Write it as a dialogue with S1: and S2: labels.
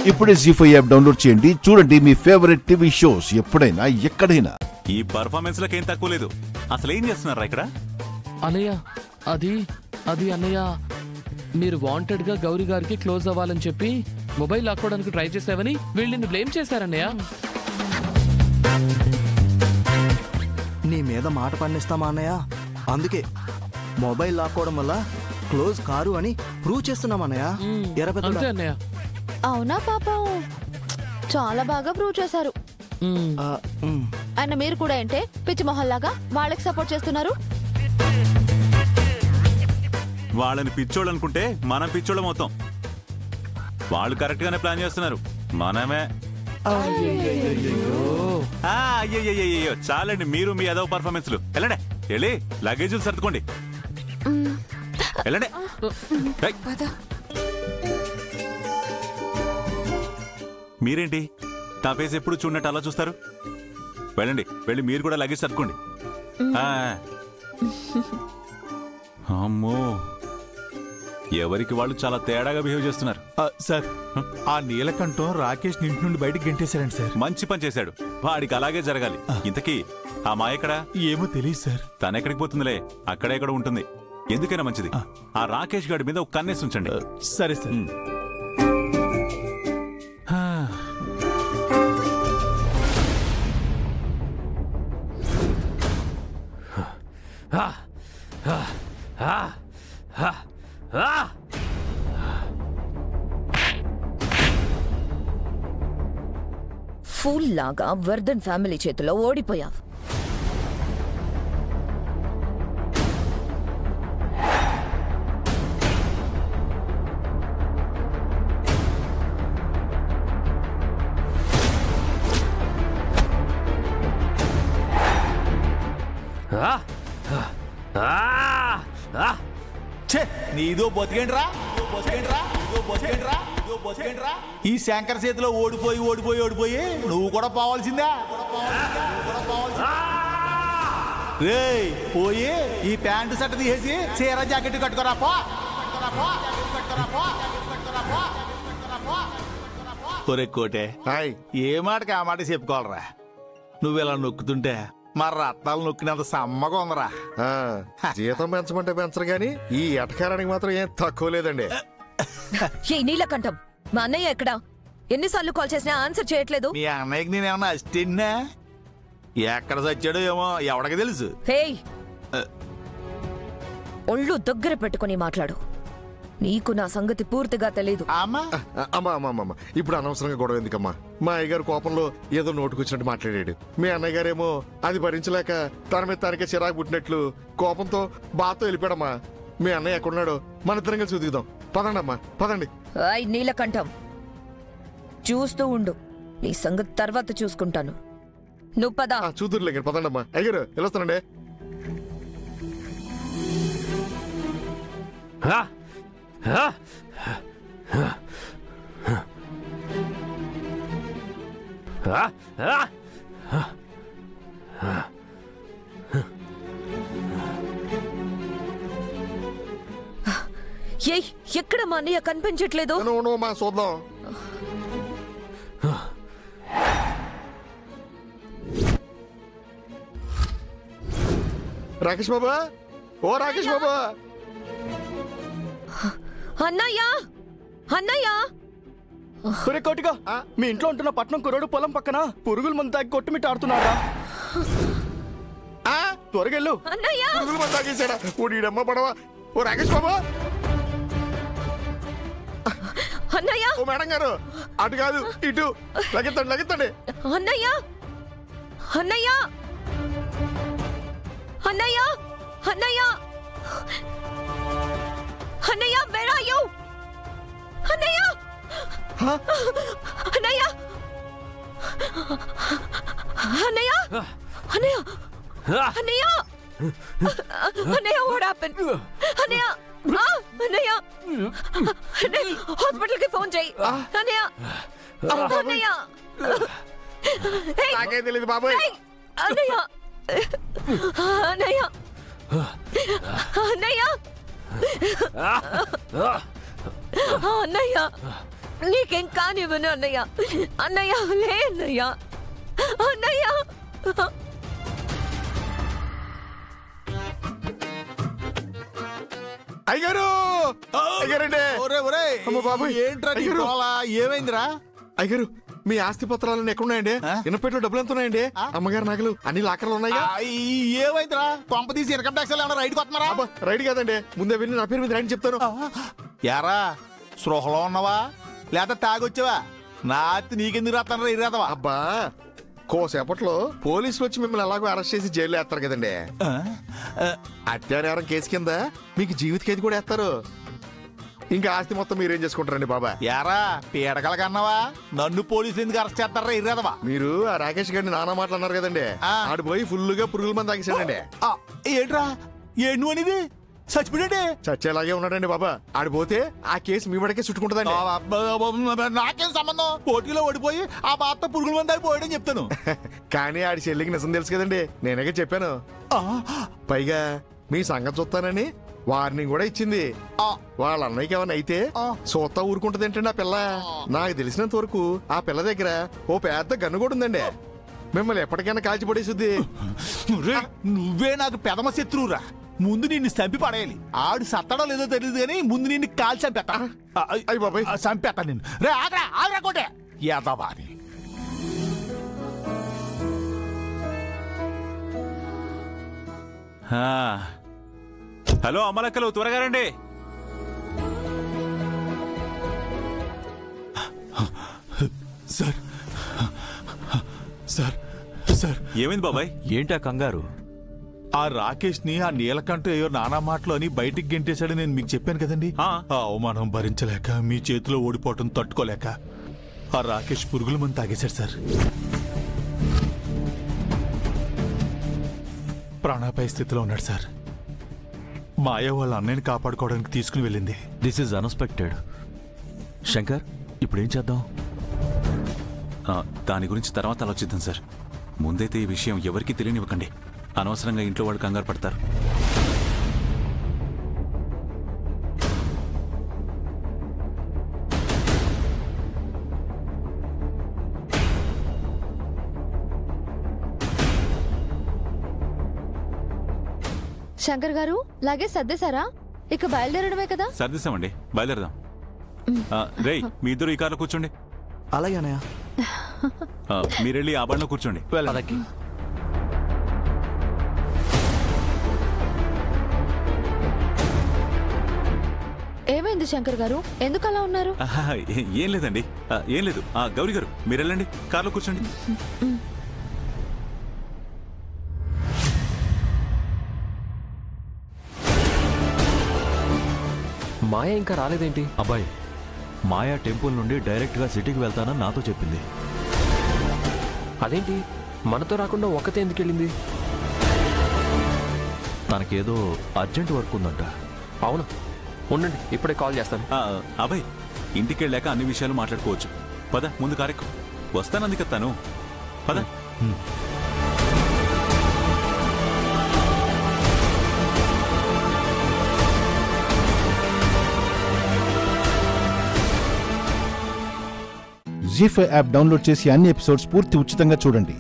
S1: ఇప్పుడే జీ5 app download చేయండి. చూడండి మీ ఫేవరెట్ టీవీ షోస్ ఎప్పుడైనా ఎక్కడైనా.
S2: ఈ పర్ఫార్మెన్స్ లకి ఏం తక్కువ లేదు. అసలు ఏం చేస్తున్నారా ఇక్కడ?
S3: అన్నయ్య అది అన్నయ్య, మీరు వాంటెడ్ గా గౌరీ గారికి క్లోజ్ అవ్వాలని చెప్పి మొబైల్ లాక్కోవడానికి ట్రై చేసావని వీళ్ళని బ్లేమ్ చేశారన్నయ్య.
S4: నీ మీద మాట పన్నిస్తామా అన్నయ్య? అందుకే మొబైల్ లాక్కోవడం వల్ల క్లోజ్ కారు అని ప్రూవ్ చేస్తున్నాం అన్నయ్య.
S3: అంతే అన్నయ్య.
S5: అవునా పాపం, చాలా బాగా ప్రూవ్ చేశారు. ఆయన మీరు కూడా ఏంటే పిచ్చి మొహల్లాగా వాళ్ళకి సపోర్ట్ చేస్తున్నారు?
S2: వాళ్ళని పిచ్చోళ్ళు అనుకుంటే మనం పిచ్చోళ్ళం అవుతాం. వాళ్ళు కరెక్ట్ గానే ప్లాన్ చేస్తున్నారు, మనమే. అయ్యో చాలండి మీరు మీ ఏదో పర్ఫార్మెన్స్లు. వెళ్ళండి, వెళ్ళి లగేజీలు సర్దుకోండి. వెళ్ళండి. మీరేంటి నా ఫేస్ ఎప్పుడు చూడనట్టు అలా చూస్తారు? వెళ్ళండి, వెళ్ళి మీరు కూడా లగేజ్ సర్దుకోండి. అమ్మో, ఎవరికి వాళ్ళు చాలా తేడాగా బిహేవ్ చేస్తున్నారు.
S6: సార్, ఆ నీలకంఠం రాకేష్ ఇంటి నుండి బయటికి గెంటేశారండి సార్.
S2: మంచి పని చేశాడు, వాడికి అలాగే జరగాలి. ఇంతకీ ఆ మా ఎక్కడా?
S6: ఏమో తెలియదు సార్.
S2: తనెక్కడికి పోతుందిలే, అక్కడెక్కడ ఉంటుంది. ఎందుకైనా మంచిది ఆ రాకేష్ గారి మీద ఒక కన్నేసి ఉంచండి.
S6: సరే సార్.
S7: ఫూల్ లాగా వర్ధన్ ఫ్యామిలీ చేతిలో ఓడిపోయావు.
S6: నీదో బతికేంట్రా? ఈ శంకర్ చేతిలో ఓడిపోయి నువ్వు కూడా పోవాల్సిందా? రే పోయి ఈ ప్యాంటు షర్ట్ తీసేసి చీర జాకెట్ కట్టుకోరా. కొరే కోటే, ఏ మాటకి ఆ మాట చెప్పుకోవాలరా. నువ్వు ఇలా నొక్కుతుంటే మా రత్నాలు నొక్కినంత సమ్మగా ఉందరా.
S1: జీతం పెంచమంటే పెంచరు గాని ఈ ఎటకారానికి మాత్రం ఏం తక్కువ లేదండి.
S7: ఏ నీలకంఠం, మా అన్నయ్య ఎక్కడా? ఎన్నిసార్లు కాల్ చేసినా ఆన్సర్ చేయట్లేదు.
S6: మీ అన్నయ్యకి నేనేమన్నా అసిస్టెంట్నా? ఎక్కడ చచ్చాడో ఏమో ఎవడికి తెలుసు.
S7: ఒళ్ళు దగ్గర పెట్టుకుని మాట్లాడు. నీకు నా సంగతి పూర్తిగా తెలీదు.
S1: అమ్మా ఇప్పుడు అనవసరంగా గొడవ ఎందుకమ్మా? మా అయ్యగారు కోపంలో ఏదో నోటుకొచ్చినట్టు మాట్లాడాడు. మీ అన్నయ్య గారేమో అది భరించలేక తన మీద తనకే చిరాకు పుట్టినట్లు కోపంతో బాతో వెళ్ళిపోయాడమ్మా. మీ అన్నయ్య ఎక్కడున్నాడో మన ఇద్దరం కలిసి దిగుదాం. పదండి అమ్మా, పదండి.
S7: నీలకంఠం, చూస్తూ ఉండు, నీ సంగతి తర్వాత చూసుకుంటాను. నువ్వు పద.
S1: చూదురులే, పదండి అమ్మా. అయ్యారు వెళ్ళొస్తానండి.
S7: ఎక్కడ మా అన్నయ్య కనిపించట్లేదు?
S1: మా చూద్దాం. రాకేష్ బాబా, ఓ రాకేష్ బాబా.
S7: అన్నయ్య
S4: కోటిగా, మీ ఇంట్లో ఉంటున్న పట్నం కుర్రోడు పొలం పక్కన పురుగుల మందు తాగి కొట్టుమిట్ట ఆడుతున్నారా? త్వరగా వెళ్ళు.
S1: పురుగుల మందు తాగేసాడా? ఓడమ్మ పడవా. ఓ రాకేష్ బాబా.
S7: అన్నయ్య,
S1: ఓ మేడం గారు, అటు కాదు ఇటు లగెత్తండి.
S7: అన్నయ్య అన్నయ్య అన్నయ్య అన్నయ్య అన్నయ్య, where are you? అన్నయ్య అన్నయ్య అన్నయ్య అన్నయ్య అన్నయ్య అన్నయ్య, what happened? అన్నయ్య అన్నయ్య, హాస్పిటల్ కి ఫోన్ చేయి. అన్నయ్య అన్నయ్య,
S1: నాకేం తెలియదు బాబాయ్.
S7: అన్నయ్య అన్నయ్య అన్నయ్య అన్నయ్య నీకేం కానివ్వను అన్నయ్య. అన్నయ్య లే అన్నయ్య. అన్నయ్య
S1: అయ్యగారు అయ్యారండి. అమ్మ బాబోయ్.
S6: ఏంట్రా నీ
S1: అయ్యగారు.
S6: గోల? ఏమైందిరా?
S1: అయ్యగారు మీ ఆస్తి పత్రాలన్నీ ఎక్కడున్నాయండి? ఇనపెట్లో డబ్బులు ఎంత ఉన్నాయండి? అమ్మగారు నగలు అన్ని లాకర్లు ఉన్నాయా?
S6: ఏమైందిరా? పంప తీసి ఇన్కమ్ ట్యాక్స్ ఏమన్నా రైడ్కి వస్తున్నారా?
S1: అబ్బా రైట్ కాదండి, ముందే వెళ్ళి నా పేరు మీద రైట్ చెప్తాను.
S6: యారా స్పృహలో ఉన్నావా లేదా తాగొచ్చావా? నా అత్తి నీకెందుకు రాస్తానరా ఇరేదవా?
S1: అబ్బా కోసేపట్లో పోలీసులు వచ్చి మిమ్మల్ని ఎలాగో అరెస్ట్ చేసి జైల్లో వేస్తారు కదండి. హత్యానేరం కేసు కింద మీకు జీవిత ఖైదు కూడా వేస్తారు. ఇంకా ఆస్తి మొత్తం మీరేం చేసుకుంటారండి బాబా?
S6: యారా పీడకల కన్నావా? నన్ను పోలీసులు ఎందుకు అరెస్ట్ చేస్తారా ఇరేదవా?
S1: మీరు ఆ రాకేష్ గారిని నానా మాటలు అన్నారు కదండి, ఆడు పోయి ఫుల్ గా పురుగుల మంది తాగేసాడండి.
S6: ఏంట్రా ఏ నువ్వు అనేది? చచ్చిపోయాడే?
S1: చచ్చేలాగే ఉన్నాడండి బాబా. ఆడు పోతే ఆ కేసు మీ మడకే చుట్టుకుంటుందండి.
S6: నాకేం సంబంధం? పోటీలో ఓడిపోయి ఆ బాధ పురుగుల మంది పోయాడని చెప్తాను.
S1: కానీ ఆడి చెల్లికి నిజం తెలుసు కదండి, నేనేగా చెప్పాను. పైగా మీ సంగతి చూస్తానని వార్నింగ్ కూడా ఇచ్చింది. వాళ్ళ అన్నయ్యకి ఏమన్నా అయితే సోత్తా ఊరుకుంటది ఏంటండి ఆ పిల్ల. నాకు తెలిసినంత వరకు ఆ పిల్ల దగ్గర ఓ పెద్ద గన్ను కూడా ఉందండి. మిమ్మల్ని ఎప్పటికైనా కాల్చి పడేసుద్ది.
S6: నువ్వే నాకు పెదమ శత్రువురా. ముందు నిన్ను చంపి పడేయాలి. ఆడు సత్తడో లేదో తెలియదు కానీ ముందు నిన్ను కాల్చి చంపేస్తా.
S1: అయ్య బాబాయ్
S6: చంపేస్తా నిన్ను. రే ఆగరా ఆగరా కోటే యాదవాని.
S2: హలో అమ్మలక్కలు, త్వరగా రండి.
S6: సార్ సార్ సార్
S2: ఏమైంది బాబాయ్?
S8: ఏంటా కంగారు?
S6: ఆ రాకేష్ ని ఆ నీలకంఠ అయ్యో నానా మాటలు అని బయటికి గెంటేశాడని నేను మీకు చెప్పాను కదండి. ఆ అవమానం భరించలేక మీ చేతిలో ఓడిపోవటం తట్టుకోలేక ఆ రాకేష్ పురుగుల మంది తాగేశాడు సార్. ప్రాణాపాయ స్థితిలో ఉన్నాడు సార్. మాయ వాళ్ళ అన్నయ్యని కాపాడుకోవడానికి తీసుకుని వెళ్ళింది.
S8: This is unexpected. శంకర్, ఇప్పుడు ఏం చేద్దాం?
S2: దాని గురించి తర్వాత ఆలోచిద్దాం సార్. ముందైతే ఈ విషయం ఎవరికీ తెలియనివ్వకండి. అనవసరంగా ఇంట్లో వాళ్ళు కంగారు పడతారు.
S5: శంకర్ గారు లగేజ్ సర్దేశారా? ఇక బయలుదేరడమే కదా?
S2: సర్దిస్తామండి, బయలుదేరదాం. రేయ్, మీ ఇద్దరు ఈ కార్లో కూర్చోండి.
S4: అలాగే అన్నయ్య.
S2: మీరెళ్ళి ఆ బండిలో కూర్చోండి.
S3: అలాగే.
S5: ఏమైంది శంకర్ గారు, ఎందుకు అలా ఉన్నారు?
S2: ఏం లేదండి, ఏం లేదు. గౌరీ గారు మీరు వెళ్ళండి, కార్లో కూర్చోండి.
S8: మాయ ఇంకా రాలేదేంటి? అబ్బాయి, మాయా టెంపుల్ నుండి డైరెక్ట్గా సిటీకి వెళ్తానని నాతో చెప్పింది. అదేంటి మనతో రాకుండా ఒక్కతే ఎందుకు వెళ్ళింది? తనకేదో అర్జెంట్ వర్క్ ఉందంట.
S3: అవును, ఉండండి ఇప్పుడే కాల్ చేస్తాను.
S2: అబ్బాయి, ఇంటికి వెళ్ళాక అన్ని విషయాలు మాట్లాడుకోవచ్చు. పద, ముందు కారెక్కు. వస్తానంది కదా తను. పద.
S9: జీ5 యాప్ డౌన్లోడ్ చేసి అన్ని ఎపిసోడ్స్ పూర్తి ఉచితంగా చూడండి.